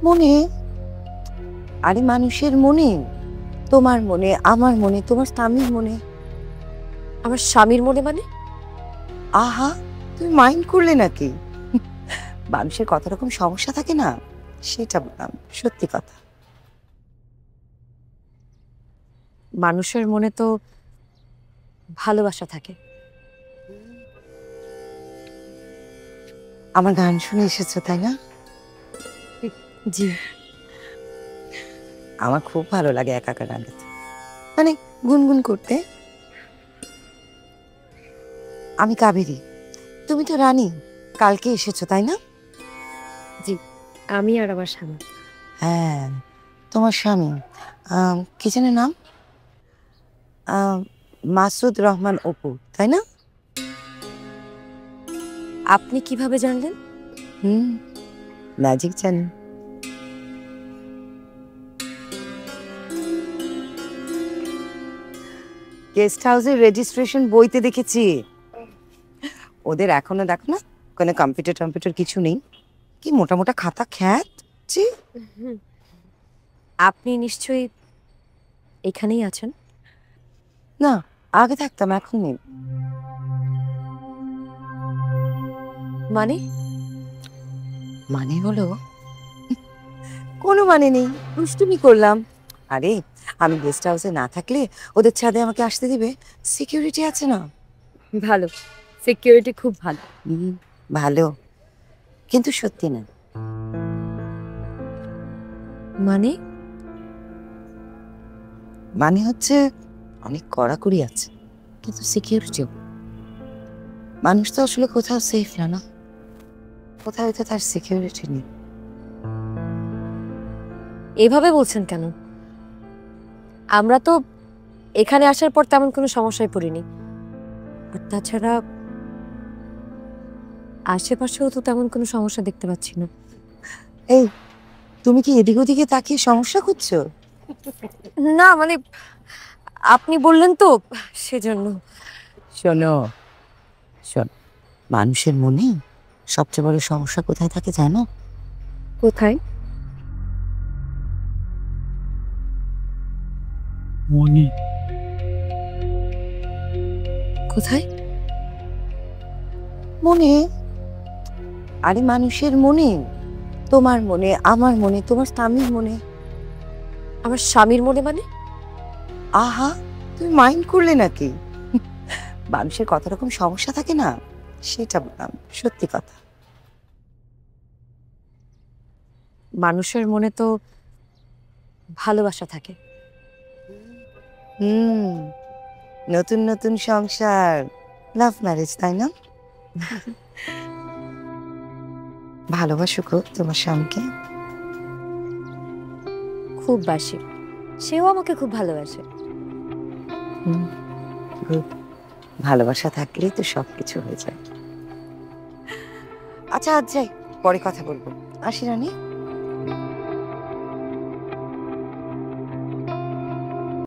মনে, আরে মানুষের মনে, তোমার মনে, আমার মনে, তোমার স্বামীর মনে। আমার স্বামীর মনে মানে? আহা, তুমি মাইন্ড করলে নাকি? মানুষের কত রকম সমস্যা থাকে না, সেটা বললাম। সত্যি কথা। মানুষের মনে তো ভালোবাসা থাকে। আমার গান শুনে এসেছো তাই না? জি। আমার খুব ভালো লাগে একা একা গান গাইতে, মানে গুনগুন করতে। আমি কাবেরী, তুমি তো রানী। কালকে এসেছো তাই না? জি, আমি আর আমার স্বামী। হ্যাঁ, তোমার স্বামী কি যেন নাম? মাসুদ রহমান অপু, তাই না? আপনি কিভাবে জানলেন? ম্যাজিক জানি। গেস্ট হাউসের রেজিস্ট্রেশন বইতে দেখেছি। ওদের এখনো দেখো না, কোনো কম্পিউটার কিছু নেই। কি মোটা মোটা খাতা খ্যাত। জি। আপনি নিশ্চয়ই এখানেই আছেন? না, আগে থাকতাম, এখন নেই। মানে? মানে হলো কোনো মানে নেই, দুষ্টুমি করলাম। আরে আমি গেস্ট হাউসে না থাকলে ওদের ছাদে আমাকে আসতে দিবে? সিকিউরিটি আছে না। ভালো, সিকিউরিটি খুব ভালো। ভালো, কিন্তু সত্যি না। মানে? মানে হচ্ছে অনেক কড়াকড়ি আছে, কিন্তু সিকিউরিটিও। মানুষ তো আসলে কোথাও সেফ না, না কোথাও তো তার সিকিউরিটি নেই। এভাবে বলছেন কেন? আমরা তো এখানে আসার পর তেমন কোনো সমস্যায় পড়িনি। আর তাছাড়া আশেপাশেও তো তেমন কোনো সমস্যা দেখতে পাচ্ছি না। এই, তুমি কি এদিক ওদিকে তাকিয়ে সমস্যা খুঁজছো? না মানে আপনি বললেন তো, সেজন্য। শোনো শোন, মানুষের মনে সবচেয়ে বড় সমস্যা কোথায় থাকে জানো? কোথায়? মনে। কোথায়? মনে, আরে মানুষের মনে, তোমার মনে, আমার মনে, তোমার স্বামীর মনে। আমার স্বামীর মনে মানে? আহা, তুমি মাইন্ড করলে নাকি? মানুষের কত রকম সমস্যা থাকে না, সেটা বললাম। সত্যি কথা। মানুষের মনে তো ভালোবাসা থাকে। নতুন নতুন সংসার, লাভ ম্যারেজ তাই না? ভালোবাসো গো তোমার স্বামীকে? খুব বাসি, সেও আমাকে খুব ভালোবাসে। Good. ভালোবাসা থাকলেই তো সবকিছু হয়ে যায়। আচ্ছা আজ যাই, পরে কথা বলবো। আসি রানী।